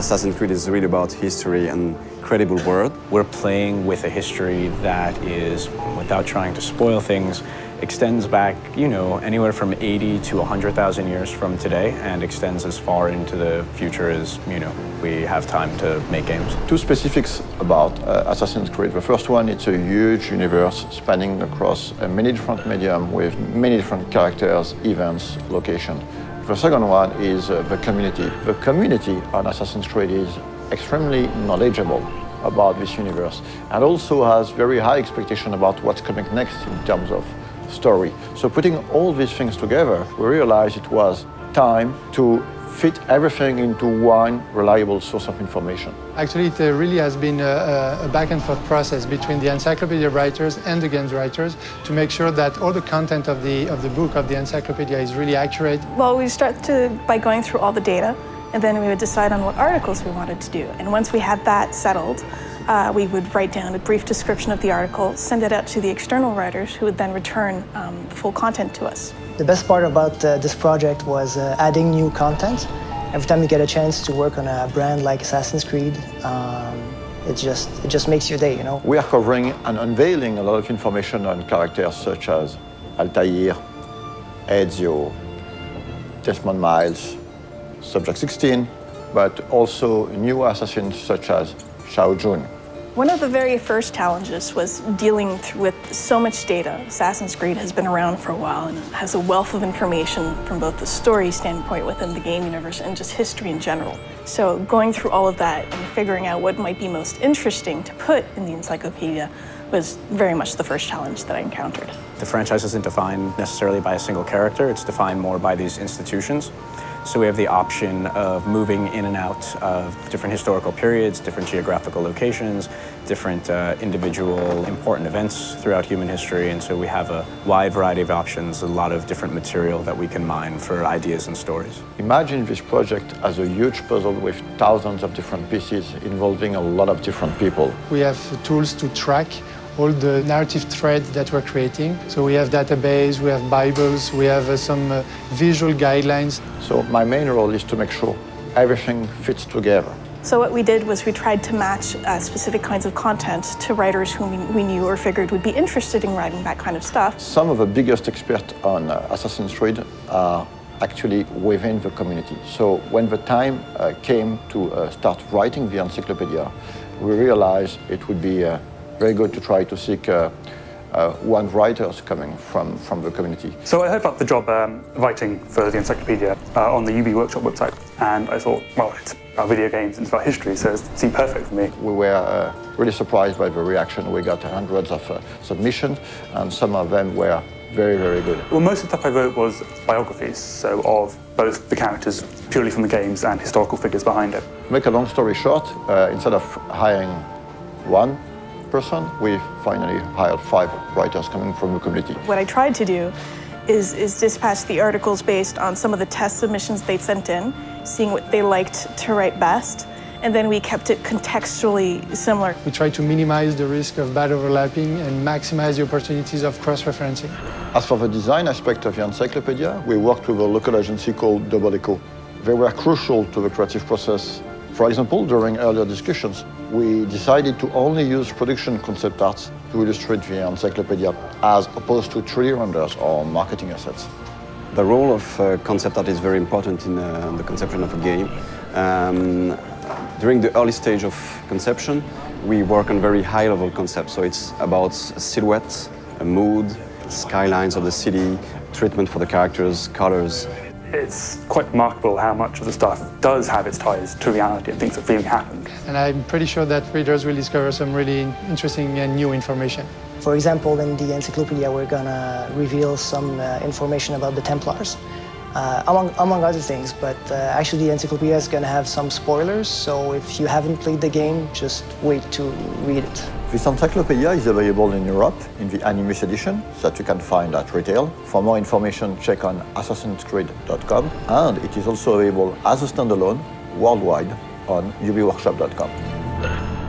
Assassin's Creed is really about history and credible world. We're playing with a history that is, without trying to spoil things, extends back, anywhere from 80 to 100,000 years from today and extends as far into the future as, we have time to make games. Two specifics about Assassin's Creed. The first one, it's a huge universe spanning across many different mediums with many different characters, events, locations. The second one is the community. The community on Assassin's Creed is extremely knowledgeable about this universe and also has very high expectation about what's coming next in terms of story. So putting all these things together, we realized it was time to fit everything into one reliable source of information. Actually, it really has been a back and forth process between the Encyclopedia writers and the games writers to make sure that all the content of the book, of the Encyclopedia, is really accurate. Well, we start by going through all the data, and then we would decide on what articles we wanted to do. And once we had that settled, we would write down a brief description of the article, send it out to the external writers, who would then return the full content to us. The best part about this project was adding new content. Every time you get a chance to work on a brand like Assassin's Creed, it just makes your day, We are covering and unveiling a lot of information on characters such as Altair, Ezio, Desmond Miles, Subject 16, but also new assassins such as Shao Jun. One of the very first challenges was dealing with so much data. Assassin's Creed has been around for a while and has a wealth of information from both the story standpoint within the game universe and just history in general. So going through all of that and figuring out what might be most interesting to put in the encyclopedia was very much the first challenge that I encountered. The franchise isn't defined necessarily by a single character, it's defined more by these institutions. So we have the option of moving in and out of different historical periods, different geographical locations, different individual important events throughout human history. And so we have a wide variety of options, a lot of different material that we can mine for ideas and stories. Imagine this project as a huge puzzle with thousands of different pieces involving a lot of different people. We have tools to track all the narrative threads that we're creating. So we have database, we have Bibles, we have some visual guidelines. So my main role is to make sure everything fits together. So what we did was we tried to match specific kinds of content to writers whom we knew or figured would be interested in writing that kind of stuff. Some of the biggest experts on Assassin's Creed are actually within the community. So when the time came to start writing the encyclopedia, we realized it would be very good to try to seek one writers coming from the community. So I heard about the job writing for the Encyclopedia on the UB Workshop website, and I thought, well, it's about video games and it's about history, so it seemed perfect for me. We were really surprised by the reaction. We got hundreds of submissions, and some of them were very, very good. Well, most of the stuff I wrote was biographies, so of both the characters purely from the games and historical figures behind it. To make a long story short, instead of hiring one person, we finally hired 5 writers coming from the community. What I tried to do is dispatch the articles based on some of the test submissions they'd sent in, seeing what they liked to write best, and then we kept it contextually similar. We tried to minimize the risk of bad overlapping and maximize the opportunities of cross-referencing. As for the design aspect of the encyclopedia, we worked with a local agency called Double Echo. They were crucial to the creative process. For example, during earlier discussions, we decided to only use production concept arts to illustrate the encyclopedia, as opposed to 3D renders or marketing assets. The role of concept art is very important in the conception of a game. During the early stage of conception, we work on very high-level concepts. So it's about a silhouette, a mood, skylines of the city, treatment for the characters, colors. It's quite remarkable how much of the stuff does have its ties to reality and things that really happened. And I'm pretty sure that readers will discover some really interesting and new information. For example, in the encyclopedia, we're gonna reveal some information about the Templars, among other things, but actually the encyclopedia is gonna have some spoilers, so if you haven't played the game, just wait to read it. This encyclopedia is available in Europe in the Animus edition that you can find at retail. For more information, check on assassinscreed.com, and it is also available as a standalone worldwide on ubworkshop.com.